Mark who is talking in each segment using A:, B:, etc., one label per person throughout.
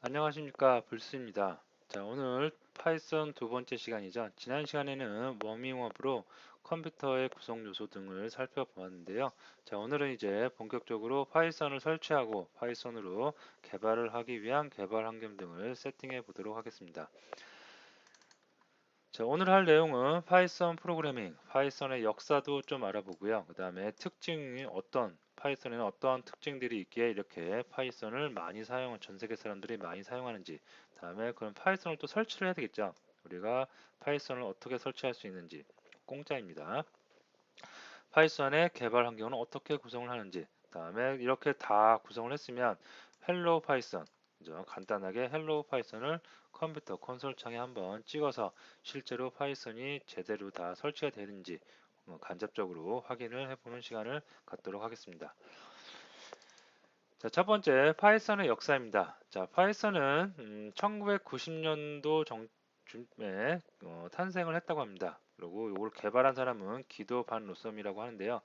A: 안녕하십니까, 불스입니다. 자, 오늘 파이썬 두 번째 시간이죠. 지난 시간에는 워밍업으로 컴퓨터의 구성 요소 등을 살펴보았는데요. 자, 오늘은 이제 본격적으로 파이썬을 설치하고 파이썬으로 개발을 하기 위한 개발 환경 등을 세팅해 보도록 하겠습니다. 자, 오늘 할 내용은 파이썬 프로그래밍, 파이썬의 역사도 좀 알아보고요. 그 다음에 특징이 파이썬에는 어떤 특징들이 있기에 이렇게 파이썬을 많이 전 세계 사람들이 많이 사용하는지, 다음에 그럼 파이썬을 또 설치를 해야 되겠죠. 우리가 파이썬을 어떻게 설치할 수 있는지, 공짜입니다. 파이썬의 개발 환경은 어떻게 구성을 하는지, 다음에 이렇게 다 구성을 했으면 헬로 파이썬, 간단하게 헬로 파이썬을 컴퓨터 콘솔 창에 한번 찍어서 실제로 파이썬이 제대로 다 설치가 되는지 간접적으로 확인을 해보는 시간을 갖도록 하겠습니다. 자, 첫 번째 파이썬의 역사입니다. 자, 파이썬은 1990년도 쯤에 탄생을 했다고 합니다. 그리고 이걸 개발한 사람은 기도 반 로썸이라고 하는데요.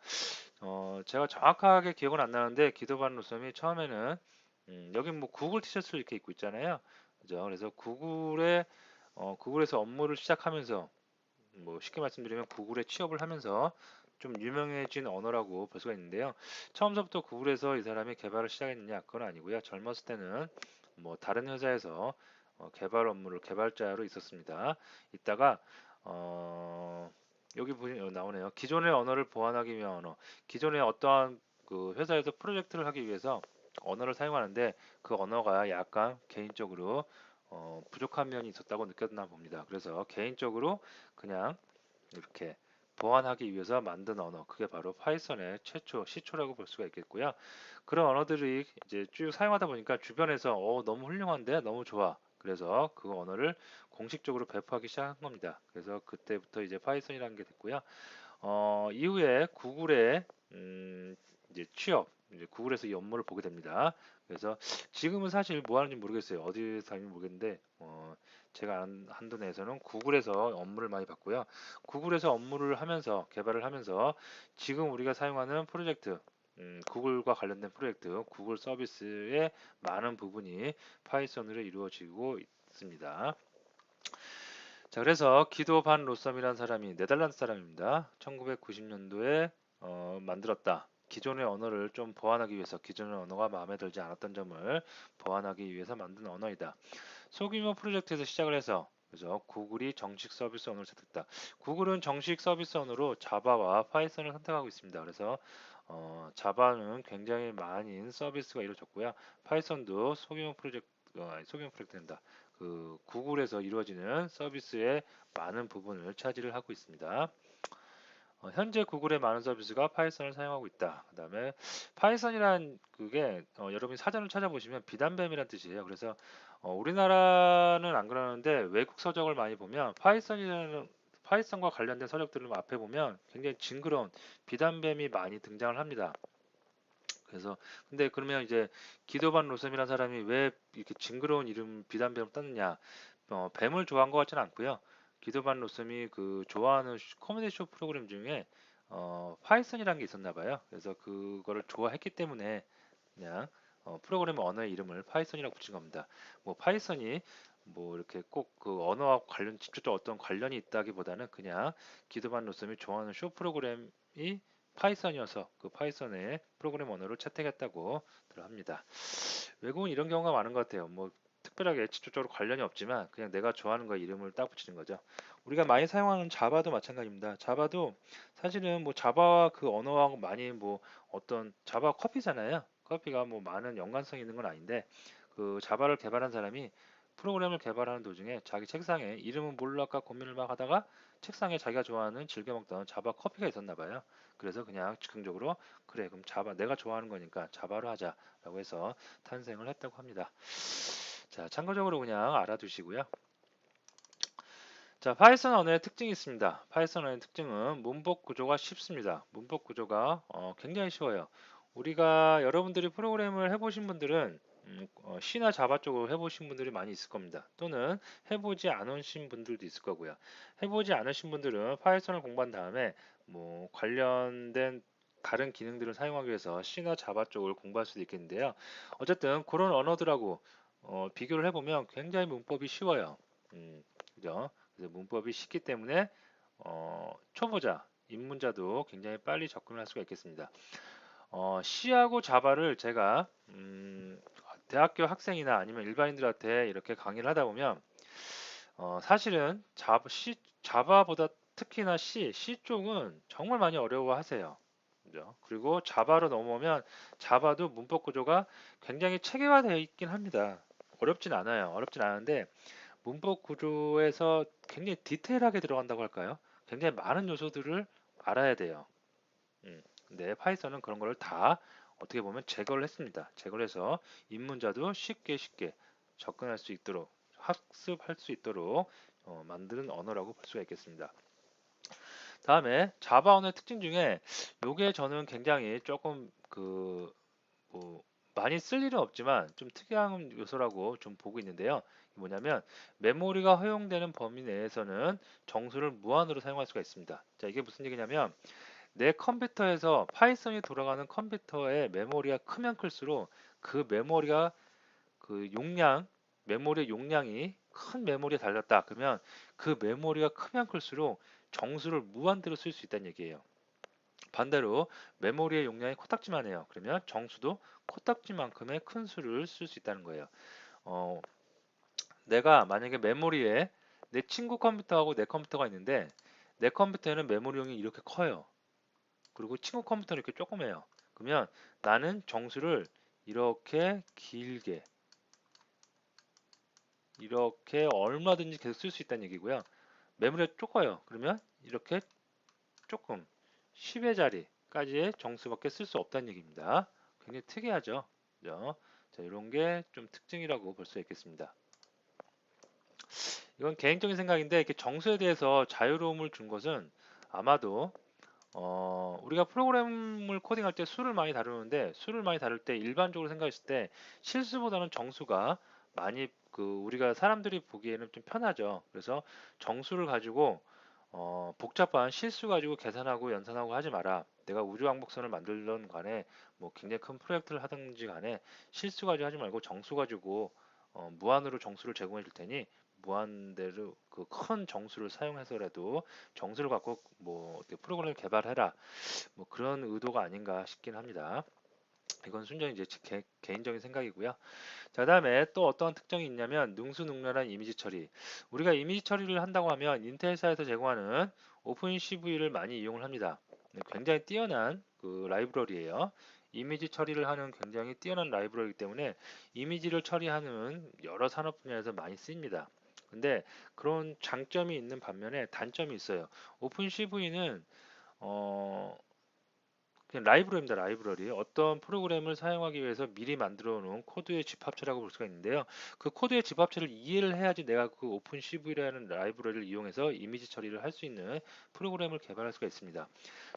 A: 제가 정확하게 기억은 안 나는데 기도 반 로썸이 처음에는 여기 뭐 구글 티셔츠를 이렇게 입고 있잖아요. 그죠? 그래서 구글에서 업무를 시작하면서 뭐 쉽게 말씀드리면 구글에 취업을 하면서 좀 유명해진 언어라고 볼 수가 있는데요. 처음부터 구글에서 이 사람이 개발을 시작했느냐? 그건 아니고요. 젊었을 때는 뭐 다른 회사에서 개발 업무를 개발자로 있었습니다. 이따가 어, 여기 보니 나오네요. 기존의 언어를 보완하기 위한 언어. 기존의 어떠한 그 회사에서 프로젝트를 하기 위해서 언어를 사용하는데 그 언어가 약간 개인적으로 부족한 면이 있었다고 느꼈나 봅니다. 그래서 개인적으로 그냥 이렇게 보완하기 위해서 만든 언어, 그게 바로 파이썬의 최초 시초라고 볼 수가 있겠고요. 그런 언어들이 이제 쭉 사용하다 보니까 주변에서 너무 훌륭한데 너무 좋아. 그래서 그 언어를 공식적으로 배포하기 시작한 겁니다. 그래서 그때부터 이제 파이썬이라는 게 됐고요. 이후에 구글에 이제 이제 구글에서 이 업무를 보게 됩니다. 그래서 지금은 사실 뭐 하는지 모르겠어요. 어디서 하는지 모르겠는데, 제가 아는 한도 내에서는 구글에서 업무를 많이 받고요. 구글에서 업무를 하면서, 개발을 하면서, 지금 우리가 사용하는 프로젝트, 구글과 관련된 프로젝트, 구글 서비스의 많은 부분이 파이썬으로 이루어지고 있습니다. 자, 그래서 기도 반 로썸이라는 사람이 네덜란드 사람입니다. 1990년도에 만들었다. 기존의 언어를 좀 보완하기 위해서 기존의 언어가 마음에 들지 않았던 점을 보완하기 위해서 만든 언어이다. 소규모 프로젝트에서 시작을 해서 그래서 구글이 정식 서비스 언어를 선택했다. 구글은 정식 서비스 언어로 자바와 파이썬을 선택하고 있습니다. 그래서 자바는 굉장히 많은 서비스가 이루어졌고요. 파이썬도 소규모 프로젝트입니다. 그 구글에서 이루어지는 서비스의 많은 부분을 차지를 하고 있습니다. 현재 구글의 많은 서비스가 파이썬을 사용하고 있다. 그 다음에 파이썬이란 그게 여러분이 사전을 찾아보시면 비단뱀이란 뜻이에요. 그래서 우리나라는 안 그러는데 외국 서적을 많이 보면 파이썬과 관련된 서적들을 앞에 보면 굉장히 징그러운 비단뱀이 많이 등장을 합니다. 그래서 근데 그러면 이제 기도반 로셈이라는 사람이 왜 이렇게 징그러운 이름 비단뱀을 땄느냐? 뱀을 좋아한 것 같지는 않고요. 기도반 로셈이 그 좋아하는 코미디 쇼 프로그램 중에 파이썬이라는 게 있었나 봐요. 그래서 그거를 좋아했기 때문에 그냥 프로그램 언어의 이름을 파이썬이라고 붙인 겁니다. 뭐 파이썬이 뭐 이렇게 꼭 그 언어와 직접적 어떤 관련이 있다기보다는 그냥 기도반 로셈이 좋아하는 쇼 프로그램이 파이썬이어서 그 파이썬의 프로그램 언어를 채택했다고 합니다. 외국은 이런 경우가 많은 것 같아요. 뭐 특별하게 직접적으로 관련이 없지만 그냥 내가 좋아하는 거 이름을 딱 붙이는 거죠. 우리가 많이 사용하는 자바도 마찬가지입니다. 자바도 사실은 뭐 자바와 그 언어하고 많이 뭐 어떤 자바 커피잖아요. 커피가 뭐 많은 연관성이 있는 건 아닌데 그 자바를 개발한 사람이 프로그램을 개발하는 도중에 자기 책상에 이름은 뭘로 할까 고민을 막 하다가 책상에 자기가 좋아하는 즐겨 먹던 자바 커피가 있었나 봐요. 그래서 그냥 즉흥적으로 그래 그럼 자바 내가 좋아하는 거니까 자바로 하자라고 해서 탄생을 했다고 합니다. 자, 참고적으로 그냥 알아두시고요. 자, 파이썬 언어의 특징이 있습니다. 파이썬 언어의 특징은 문법 구조가 쉽습니다. 문법 구조가 굉장히 쉬워요. 우리가 여러분들이 프로그램을 해보신 분들은 C나 자바 쪽으로 해보신 분들이 많이 있을 겁니다. 또는 해보지 않으신 분들도 있을 거고요. 해보지 않으신 분들은 파이썬을 공부한 다음에 뭐 관련된 다른 기능들을 사용하기 위해서 C나 자바 쪽을 공부할 수도 있겠는데요. 어쨌든 그런 언어들하고 비교를 해보면 굉장히 문법이 쉬워요. 그죠? 그래서 문법이 쉽기 때문에 초보자, 입문자도 굉장히 빨리 접근할 수가 있겠습니다. C하고 자바를 제가 대학교 학생이나 아니면 일반인들한테 이렇게 강의를 하다 보면 사실은 자바보다 특히나 C 쪽은 정말 많이 어려워하세요. 그죠? 그리고 자바로 넘어오면 자바도 문법 구조가 굉장히 체계화되어 있긴 합니다. 어렵진 않아요. 어렵진 않은데 문법 구조에서 굉장히 디테일하게 들어간다고 할까요? 굉장히 많은 요소들을 알아야 돼요. 근데 파이썬은 그런 걸 다 어떻게 보면 제거를 했습니다. 제거를 해서 입문자도 쉽게 접근할 수 있도록 학습할 수 있도록 만드는 언어라고 볼 수가 있겠습니다. 다음에 자바 언어의 특징 중에 요게 저는 굉장히 조금 뭐 많이 쓸 일은 없지만 좀 특이한 요소라고 좀 보고 있는데요. 뭐냐면 메모리가 허용되는 범위 내에서는 정수를 무한으로 사용할 수가 있습니다. 자, 이게 무슨 얘기냐면 내 컴퓨터에서 파이썬이 돌아가는 컴퓨터의 메모리가 크면 클수록 그 메모리가 그 용량, 메모리의 용량이 큰 메모리에 달렸다. 그러면 그 메모리가 크면 클수록 정수를 무한대로 쓸 수 있다는 얘기예요. 반대로 메모리의 용량이 코딱지만 해요. 그러면 정수도 코딱지만큼의 큰 수를 쓸 수 있다는 거예요. 어, 내가 만약에 메모리에 내 친구 컴퓨터하고 내 컴퓨터가 있는데 내 컴퓨터에는 메모리용이 이렇게 커요. 그리고 친구 컴퓨터는 이렇게 조그매요. 그러면 나는 정수를 이렇게 길게 이렇게 얼마든지 계속 쓸 수 있다는 얘기고요. 메모리가 적어요. 그러면 이렇게 조금 10회짜리까지의 정수밖에 쓸 수 없다는 얘기입니다. 굉장히 특이하죠. 그죠? 자, 이런 게 좀 특징이라고 볼 수 있겠습니다. 이건 개인적인 생각인데 이렇게 정수에 대해서 자유로움을 준 것은 아마도 우리가 프로그램을 코딩할 때 수를 많이 다루는데 수를 많이 다룰 때 일반적으로 생각했을 때 실수보다는 정수가 많이 우리가 사람들이 보기에는 좀 편하죠. 그래서 정수를 가지고 복잡한 실수 가지고 계산하고 연산하고 하지 마라. 내가 우주왕복선을 만들던 간에 뭐 굉장히 큰 프로젝트를 하든지 간에 실수 가지고 하지 말고 정수 가지고 무한으로 정수를 제공해 줄 테니 무한대로 그 큰 정수를 사용해서라도 정수를 갖고 뭐 어떻게 프로그램을 개발해라. 뭐 그런 의도가 아닌가 싶긴 합니다. 이건 순전히 이제 제 개인적인 생각이고요. 자, 그다음에 또 어떤 특징이 있냐면 능수능란한 이미지 처리. 우리가 이미지 처리를 한다고 하면 인텔사에서 제공하는 오픈CV를 많이 이용을 합니다. 네, 굉장히 뛰어난 그 라이브러리예요. 이미지 처리를 하는 굉장히 뛰어난 라이브러리이기 때문에 이미지를 처리하는 여러 산업 분야에서 많이 쓰입니다. 근데 그런 장점이 있는 반면에 단점이 있어요. 오픈CV는 그냥 라이브러리입니다. 라이브러리. 어떤 프로그램을 사용하기 위해서 미리 만들어 놓은 코드의 집합체라고 볼 수가 있는데요. 그 코드의 집합체를 이해를 해야지 내가 그 오픈CV라는 라이브러리를 이용해서 이미지 처리를 할 수 있는 프로그램을 개발할 수가 있습니다.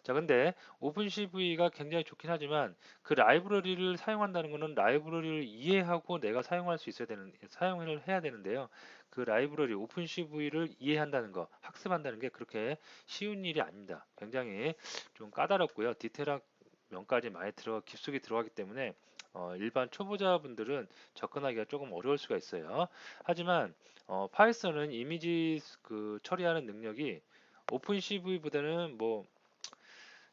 A: 자, 근데 오픈CV가 굉장히 좋긴 하지만 그 라이브러리를 사용한다는 것은 라이브러리를 이해하고 내가 사용을 해야 되는데요. 그 라이브러리 오픈CV를 이해한다는 거, 학습한다는 게 그렇게 쉬운 일이 아닙니다. 굉장히 좀 까다롭고요. 디테일한 면까지 많이 깊숙이 들어가기 때문에 일반 초보자분들은 접근하기가 조금 어려울 수가 있어요. 하지만 파이썬은 이미지 처리하는 능력이 오픈CV보다는 뭐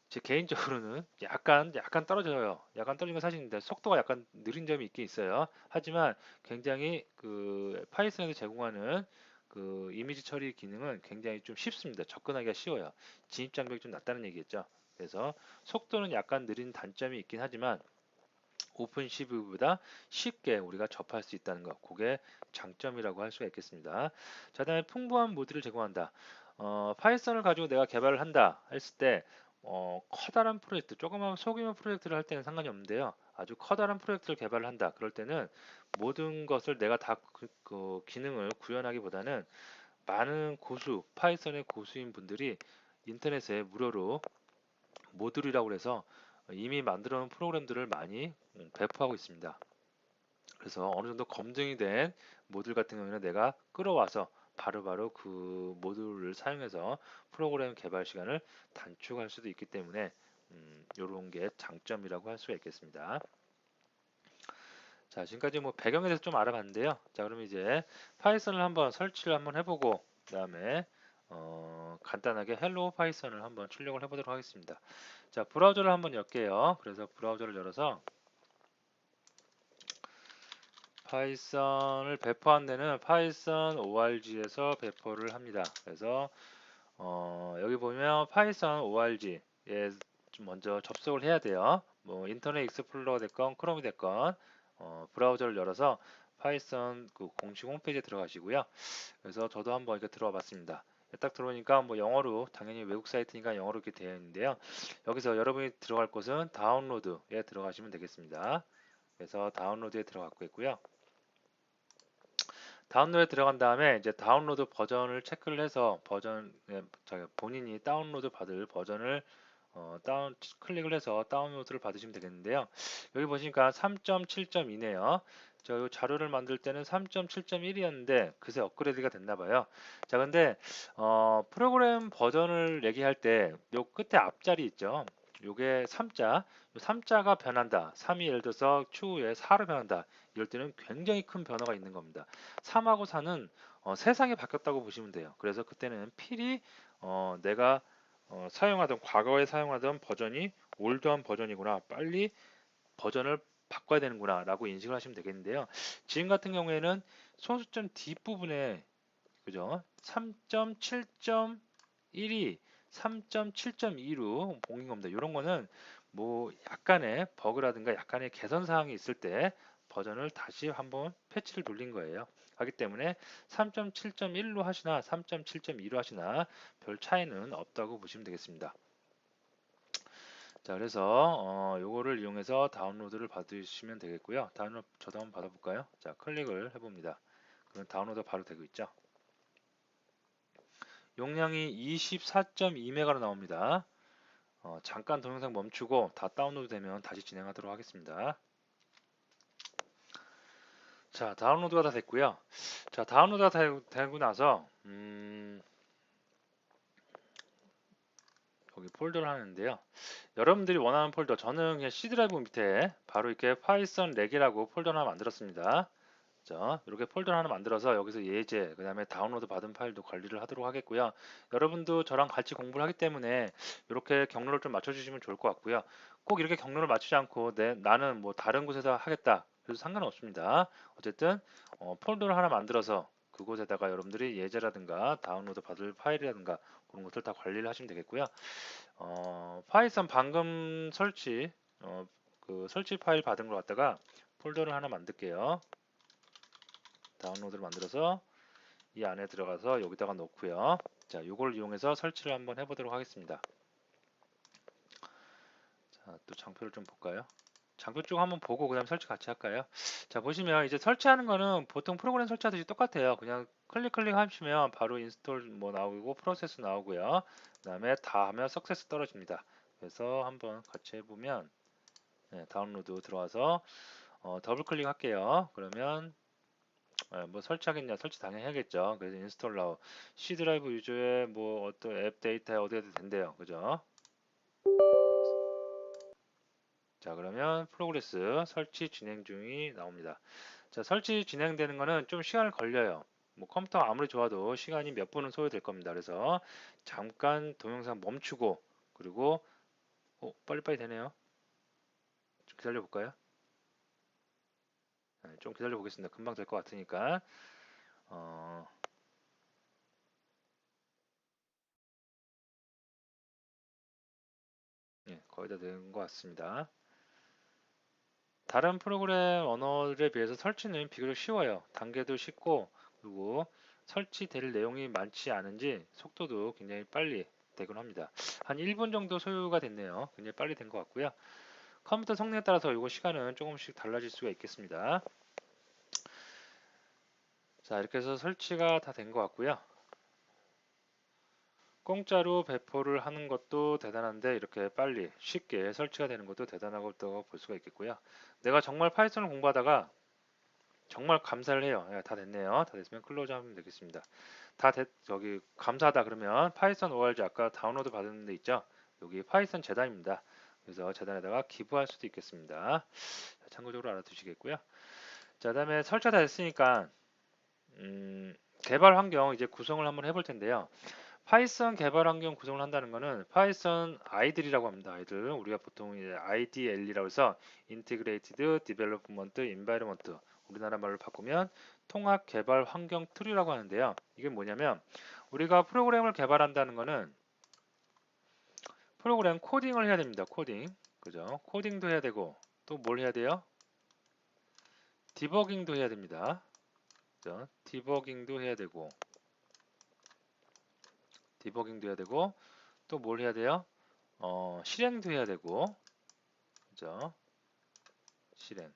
A: 제 개인적으로는 약간 떨어져요. 약간 떨어진 건 사실인데 속도가 약간 느린 점이 있긴 있어요. 하지만 굉장히 그 파이썬에서 제공하는 그 이미지 처리 기능은 굉장히 좀 쉽습니다. 접근하기가 쉬워요. 진입 장벽이 좀 낮다는 얘기겠죠. 그래서 속도는 약간 느린 단점이 있긴 하지만 오픈CV보다 쉽게 우리가 접할 수 있다는 것, 그게 장점이라고 할 수가 있겠습니다. 자, 다음에 풍부한 모듈을 제공한다. 파이썬을 가지고 내가 개발을 한다 했을 때 커다란 프로젝트, 조그만 소규모 프로젝트를 할 때는 상관이 없는데요. 아주 커다란 프로젝트를 개발을 한다. 그럴 때는 모든 것을 내가 다 그 기능을 구현하기보다는 많은 파이썬의 고수인 분들이 인터넷에 무료로 모듈이라고 해서 이미 만들어 놓은 프로그램들을 많이 배포하고 있습니다. 그래서 어느 정도 검증이 된 모듈 같은 경우는 내가 끌어와서 바로바로 그 모듈을 사용해서 프로그램 개발 시간을 단축할 수도 있기 때문에 이런 게 장점이라고 할 수가 있겠습니다. 자, 지금까지 뭐 배경에 대해서 좀 알아봤는데요. 자, 그럼 이제 파이썬을 한번 설치를 한번 해보고 그다음에 간단하게 헬로 파이썬을 한번 출력을 해보도록 하겠습니다. 자, 브라우저를 한번 열게요. 그래서 브라우저를 열어서 파이썬을 배포한 데는 파이썬 org에서 배포를 합니다. 그래서 여기 보면 파이썬 org에 좀 먼저 접속을 해야 돼요. 뭐 인터넷 익스플로러 됐건 크롬이 됐건 브라우저를 열어서 파이썬 그 공식 홈페이지에 들어가시고요. 그래서 저도 한번 이렇게 들어와 봤습니다. 딱 들어오니까 뭐 영어로 당연히 외국 사이트니까 영어로 이렇게 되어 있는데요. 여기서 여러분이 들어갈 곳은 다운로드에 들어가시면 되겠습니다. 그래서 다운로드에 들어갔고 있고요. 다운로드에 들어간 다음에 이제 다운로드 버전을 체크를 해서 본인이 다운로드 받을 버전을 클릭을 해서 다운로드를 받으시면 되겠는데요. 여기 보시니까 3.7.2네요. 저 자료를 만들 때는 3.7.1이었는데 그새 업그레이드가 됐나 봐요. 자, 근데 프로그램 버전을 얘기할 때 요 끝에 앞자리 있죠. 요게 3자, 요 3자가 변한다. 3이 예를 들어서 추후에 4로 변한다. 이럴 때는 굉장히 큰 변화가 있는 겁니다. 3하고 4는 세상이 바뀌었다고 보시면 돼요. 그래서 그때는 필히 내가 사용하던 과거에 사용하던 버전이 올드한 버전이구나. 빨리 버전을 바꿔야 되는구나 라고 인식을 하시면 되겠는데요. 지금 같은 경우에는 소수점 뒷부분에 그죠? 3.7.1이 3.7.2로 옮긴 겁니다. 이런 거는 뭐 약간의 버그라든가 약간의 개선 사항이 있을 때 버전을 다시 한번 패치를 돌린 거예요. 하기 때문에 3.7.1로 하시나 3.7.2로 하시나 별 차이는 없다고 보시면 되겠습니다. 자, 그래서 요거를 이용해서 다운로드를 받으시면 되겠고요. 다운로드 저도 한번 받아볼까요? 자, 클릭을 해봅니다. 그럼 다운로드 바로 되고 있죠. 용량이 24.2메가로 나옵니다. 잠깐 동영상 멈추고 다 다운로드 되면 다시 진행하도록 하겠습니다. 자, 다운로드가 다 됐고요. 자, 다운로드가 되고 나서 여기 폴더를 하는데요. 여러분들이 원하는 폴더, 저는 그냥 C 드라이브 밑에 바로 이렇게 파이썬 렉이라고 폴더를 하나 만들었습니다. 자, 이렇게 폴더를 하나 만들어서 여기서 예제, 그 다음에 다운로드 받은 파일도 관리를 하도록 하겠고요. 여러분도 저랑 같이 공부를 하기 때문에 이렇게 경로를 좀 맞춰주시면 좋을 것 같고요. 꼭 이렇게 경로를 맞추지 않고 나는 뭐 다른 곳에서 하겠다. 그래도 상관없습니다. 어쨌든 폴더를 하나 만들어서 그곳에다가 여러분들이 예제라든가 다운로드 받을 파일이라든가 그런 것들 다 관리를 하시면 되겠고요. 파이썬 방금 그 설치 파일 받은 걸 갖다가 폴더를 하나 만들게요. 다운로드를 만들어서 이 안에 들어가서 여기다가 놓고요. 자, 이걸 이용해서 설치를 한번 해보도록 하겠습니다. 자, 또 장표를 좀 볼까요? 장표 쭉 한번 보고 그다음 설치 같이 할까요? 자, 보시면 이제 설치하는 거는 보통 프로그램 설치하듯이 똑같아요. 그냥 클릭 하시면 바로 인스톨 뭐 나오고 프로세스 나오고요. 그다음에 다 하면 석세스 떨어집니다. 그래서 한번 같이 해보면 다운로드 들어와서 더블 클릭할게요. 그러면 뭐 설치하겠냐? 설치 당연히 해야겠죠. 그래서 인스톨 나우 C 드라이브 유저의 뭐 어떤 앱 데이터에 어디에도 된대요. 그죠? 자, 그러면 프로그레스 설치 진행 중이 나옵니다. 자, 설치 진행되는 거는 좀 시간을 걸려요. 뭐 컴퓨터 아무리 좋아도 시간이 몇 분은 소요될 겁니다. 그래서 잠깐 동영상 멈추고 그리고 빨리빨리 되네요. 좀 기다려 볼까요? 좀 기다려 보겠습니다. 금방 될 것 같으니까. 어, 거의 다 된 것 같습니다. 다른 프로그램 언어들에 비해서 설치는 비교적 쉬워요. 단계도 쉽고 그리고 설치될 내용이 많지 않은지 속도도 굉장히 빨리 되곤 합니다. 한 1분 정도 소요가 됐네요. 굉장히 빨리 된 것 같고요. 컴퓨터 성능에 따라서 이거 시간은 조금씩 달라질 수가 있겠습니다. 자, 이렇게 해서 설치가 다 된 것 같고요. 공짜로 배포를 하는 것도 대단한데 이렇게 빨리 쉽게 설치가 되는 것도 대단하고 볼 수가 있겠고요. 내가 정말 파이썬을 공부하다가 정말 감사를 해요. 다 됐네요. 다 됐으면 클로즈 하면 되겠습니다. 저기 감사하다 그러면 파이썬 org 아까 다운로드 받은 데 있죠? 여기 파이썬 재단입니다. 그래서 재단에다가 기부할 수도 있겠습니다. 참고적으로 알아두시겠고요. 자, 그다음에 설치가 다 됐으니까 개발 환경 이제 구성을 한번 해볼 텐데요. 파이썬 개발 환경 구성을 한다는 거는 파이썬 아이들이라고 합니다. 아이들 우리가 보통 이제 IDL이라고 해서 Integrated Development Environment, 우리나라 말로 바꾸면 통합 개발 환경 툴이라고 하는데요. 이게 뭐냐면 우리가 프로그램을 개발한다는 거는 프로그램 코딩을 해야 됩니다. 코딩. 그죠? 코딩도 해야 되고 또 뭘 해야 돼요? 디버깅도 해야 됩니다. 그죠? 디버깅도 해야 되고 또 뭘 해야 돼요? 실행도 해야 되고, 그죠? 실행.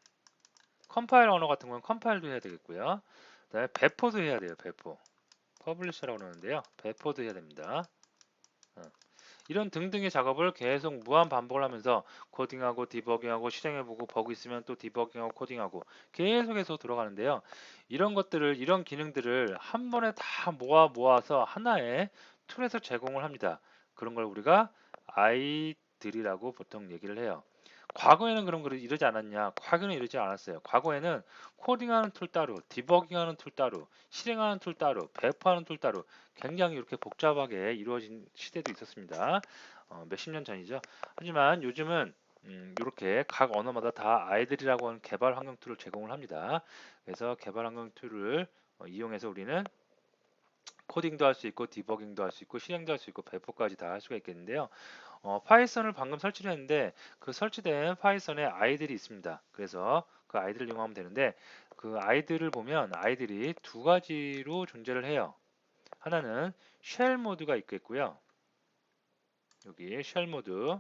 A: 컴파일 언어 같은 건 컴파일도 해야 되겠고요. 그다음에 배포도 해야 돼요. 배포. 퍼블리셔라고 그러는데요. 배포도 해야 됩니다. 어. 이런 등등의 작업을 계속 무한 반복을 하면서 코딩하고 디버깅하고 실행해보고 버그 있으면 또 디버깅하고 코딩하고 계속해서 들어가는데요. 이런 것들을 이런 기능들을 한 번에 다 모아서 하나의 툴에서 제공을 합니다. 그런 걸 우리가 아이들이라고 보통 얘기를 해요. 과거에는 그런 거 이러지 않았냐? 과거에는 이러지 않았어요. 과거에는 코딩하는 툴 따로, 디버깅하는 툴 따로, 실행하는 툴 따로, 배포하는 툴 따로 굉장히 이렇게 복잡하게 이루어진 시대도 있었습니다. 몇십 년 전이죠. 하지만 요즘은 이렇게 각 언어마다 다 아이들이라고 하는 개발 환경 툴을 제공을 합니다. 그래서 개발 환경 툴을 이용해서 우리는 코딩도 할 수 있고 디버깅도 할 수 있고 실행도 할 수 있고 배포까지 다 할 수가 있겠는데요. 파이썬을 방금 설치를 했는데 그 설치된 파이썬에 아이들이 있습니다. 그래서 그 아이들을 이용하면 되는데 그 아이들을 보면 아이들이 두 가지로 존재를 해요. 하나는 쉘 모드가 있겠고요. 여기 쉘 모드.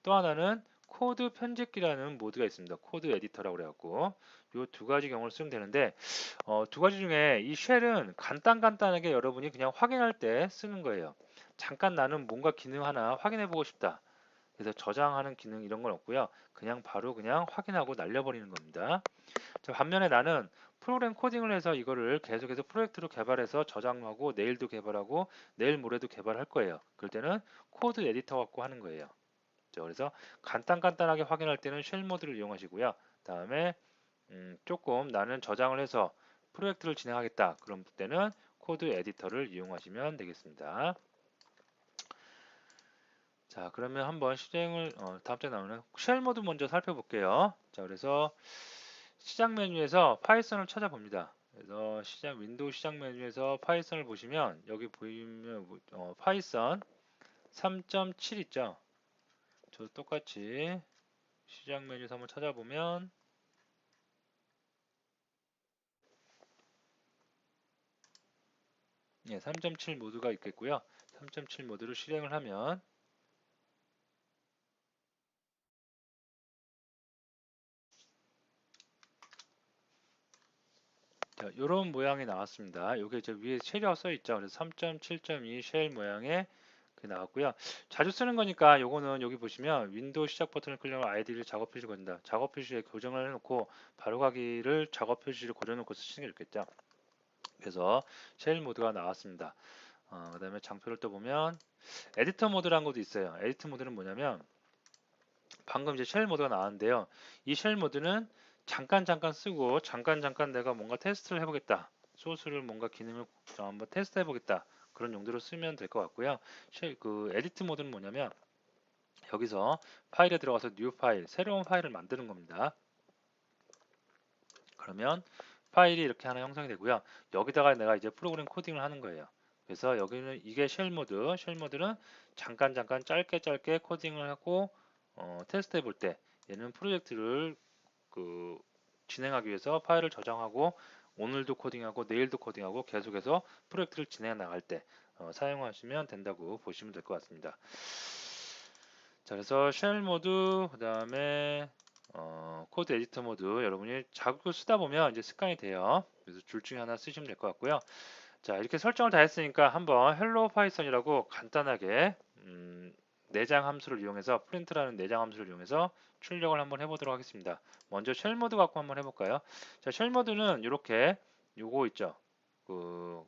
A: 또 하나는 코드 편집기라는 모드가 있습니다. 코드 에디터라고 그래갖고 이 두 가지 경우를 쓰면 되는데 두 가지 중에 이 쉘은 간단하게 여러분이 그냥 확인할 때 쓰는 거예요. 잠깐 나는 뭔가 기능 하나 확인해 보고 싶다. 그래서 저장하는 기능 이런 건 없고요. 그냥 바로 그냥 확인하고 날려버리는 겁니다. 자, 반면에 나는 프로그램 코딩을 해서 이거를 계속해서 프로젝트로 개발해서 저장하고 내일도 개발하고 내일 모레도 개발할 거예요. 그럴 때는 코드 에디터 갖고 하는 거예요. 그래서 간단하게 확인할 때는 쉘 모드를 이용하시고요. 다음에 조금 나는 저장을 해서 프로젝트를 진행하겠다. 그럼 때는 코드 에디터를 이용하시면 되겠습니다. 자, 그러면 한번 실행을 다음 주에 나오는 쉘 모드 먼저 살펴볼게요. 자, 그래서 시작 메뉴에서 파이썬을 찾아봅니다. 그래서 윈도우 시작 메뉴에서 파이썬을 보시면 여기 보이면 파이썬 3.7 있죠. 저도 똑같이 시작 메뉴에서 한번 찾아보면 예, 3.7 모드가 있겠고요. 3.7 모드를 실행을 하면 자, 이런 모양이 나왔습니다. 이게 이제 위에 쉘이라고 써 있죠. 그래서 3.7.2 쉘 모양의 그 나왔고요. 자주 쓰는 거니까 요거는 여기 보시면 윈도우 시작 버튼을 클릭하면 아이디를 작업 표시를 건다. 작업 표시에 고정을 해놓고 바로가기를 작업 표시를 고정해놓고 쓰시는 게 좋겠죠. 그래서 쉘 모드가 나왔습니다. 그 다음에 장표를 또 보면 에디터 모드라는 것도 있어요. 에디터 모드는 뭐냐면 방금 이제 쉘 모드가 나왔는데요. 이 쉘 모드는 잠깐 쓰고 잠깐 내가 뭔가 테스트를 해보겠다. 소스를 뭔가 기능을 한번 테스트 해보겠다. 그런 용도로 쓰면 될 것 같고요. 그 에디트 모드는 뭐냐면 여기서 파일에 들어가서 뉴 파일, 새로운 파일을 만드는 겁니다. 그러면 파일이 이렇게 하나 형성이 되고요. 여기다가 내가 이제 프로그램 코딩을 하는 거예요. 그래서 여기는 이게 쉘 모드, 쉘 모드는 잠깐 짧게 코딩을 하고 테스트 해볼 때 얘는 프로젝트를 그 진행하기 위해서 파일을 저장하고 오늘도 코딩하고 내일도 코딩하고 계속해서 프로젝트를 진행해 나갈 때 사용하시면 된다고 보시면 될 것 같습니다. 자, 그래서 쉘 모드 그 다음에 코드 에디터 모드 여러분이 자꾸 쓰다 보면 이제 습관이 돼요. 그래서 둘 중에 하나 쓰시면 될 것 같고요. 자, 이렇게 설정을 다 했으니까 한번 헬로 파이썬이라고 간단하게 내장 함수를 이용해서 프린트라는 내장 함수를 이용해서 출력을 한번 해보도록 하겠습니다. 먼저 쉘 모드 갖고 한번 해볼까요? 자, 쉘 모드는 이렇게 요거 있죠. 그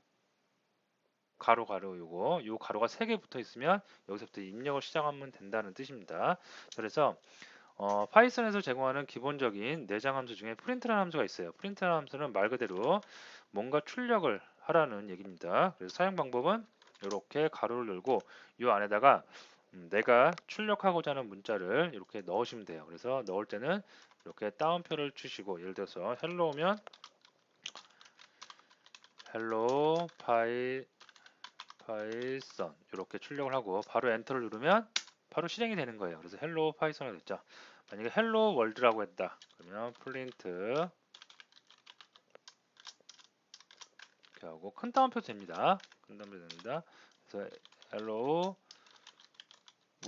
A: 가로 요거 가로가 3개 붙어 있으면 여기서부터 입력을 시작하면 된다는 뜻입니다. 그래서 파이썬에서 제공하는 기본적인 내장 함수 중에 프린트라는 함수가 있어요. 프린트라는 함수는 말 그대로 뭔가 출력을 하라는 얘기입니다. 그래서 사용 방법은 이렇게 가로를 열고 이 안에다가 내가 출력하고자 하는 문자를 이렇게 넣으시면 돼요. 그래서 넣을 때는 이렇게 따옴표를 치시고 예를 들어서 헬로우면 헬로 파이썬 이렇게 출력을 하고 바로 엔터를 누르면 바로 실행이 되는 거예요. 그래서 헬로 파이썬이 됐죠. 만약에 헬로 월드라고 했다. 그러면 프린트 이렇게 하고 큰 따옴표 됩니다. 큰 따옴표 됩니다. 그래서 헬로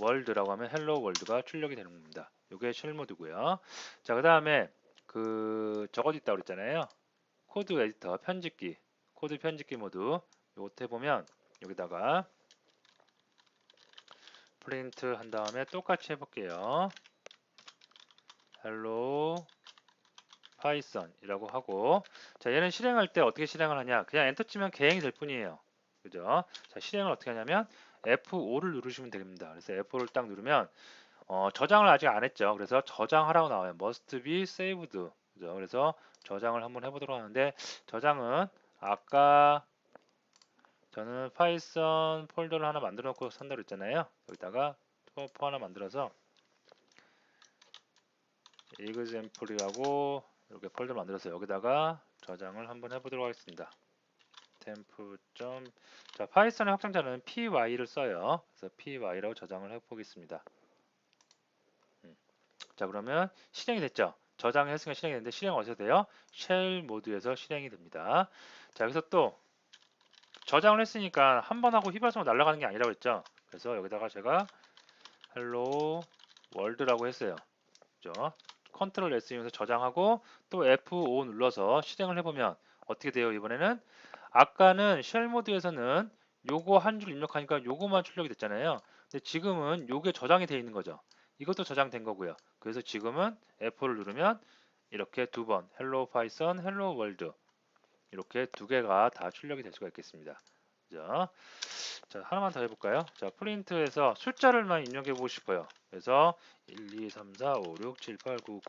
A: 월드라고 하면 헬로 월드가 출력이 되는 겁니다. 이게 쉘 모드고요. 자, 그다음에 저것 있다고 그랬잖아요. 코드 에디터 편집기, 코드 편집기 모드. 요것 해보면 여기다가 프린트 한 다음에 똑같이 해볼게요. hello python이라고 하고 자 얘는 실행할 때 어떻게 실행을 하냐 그냥 엔터 치면 개행이 될 뿐이에요. 그죠? 자 실행을 어떻게 하냐면 F5를 누르시면 됩니다. 그래서 F5를 딱 누르면 저장을 아직 안 했죠. 그래서 저장하라고 나와요. must be saved. 그죠? 그래서 저장을 한번 해보도록 하는데 저장은 아까 저는 파이썬 폴더를 하나 만들어 놓고 산다고 했잖아요. 여기다가 토퍼 하나 만들어서 example이라고 이렇게 폴더를 만들어서 여기다가 저장을 한번 해보도록 하겠습니다. temp. 자, 파이썬의 확장자는 py를 써요. 그래서 py라고 저장을 해보겠습니다. 자, 그러면 실행이 됐죠. 저장했으니까 실행이 됐는데 실행 어디서 돼요? 쉘 모드에서 실행이 됩니다. 자, 여기서 또 저장을 했으니까 한 번 하고 휘발성으로 날아가는 게 아니라고 했죠. 그래서 여기다가 제가 hello world라고 했어요. 그죠? 컨트롤 S이면서 저장하고 또 F5 눌러서 실행을 해보면 어떻게 돼요? 이번에는 아까는 쉘 모드에서는 요거 한 줄 입력하니까 요거만 출력이 됐잖아요. 근데 지금은 요게 저장이 되어 있는 거죠. 이것도 저장된 거고요. 그래서 지금은 F4를 누르면 이렇게 두 번 hello python, hello world 이렇게 두 개가 다 출력이 될 수가 있겠습니다. 그죠? 자, 하나만 더 해볼까요? 자, 프린트에서 숫자를만 입력해 보고 싶어요. 그래서 1, 2, 3, 4, 5, 6, 7, 8, 9, 0.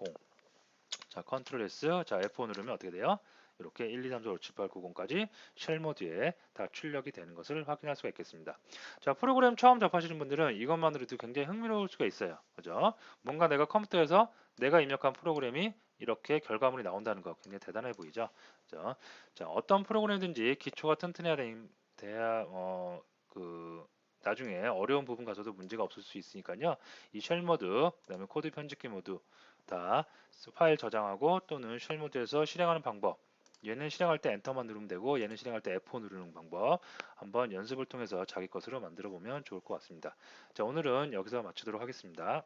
A: 자, 컨트롤 S. 자, F5 누르면 어떻게 돼요? 이렇게 1, 2, 3, 4, 5, 6, 7, 8, 9, 0까지 쉘 모드에 다 출력이 되는 것을 확인할 수가 있겠습니다. 자, 프로그램 처음 접하시는 분들은 이것만으로도 굉장히 흥미로울 수가 있어요. 그죠? 뭔가 내가 컴퓨터에서 내가 입력한 프로그램이 이렇게 결과물이 나온다는 거 굉장히 대단해 보이죠? 그죠? 자, 어떤 프로그램이든지 기초가 튼튼해야 돼야 나중에 어려운 부분 가서도 문제가 없을 수 있으니까요. 이 쉘 모드, 그다음에 코드 편집기 모드 다 파일 저장하고 또는 쉘 모드에서 실행하는 방법. 얘는 실행할 때 엔터만 누르면 되고 얘는 실행할 때 F4 누르는 방법 한번 연습을 통해서 자기 것으로 만들어 보면 좋을 것 같습니다. 자, 오늘은 여기서 마치도록 하겠습니다.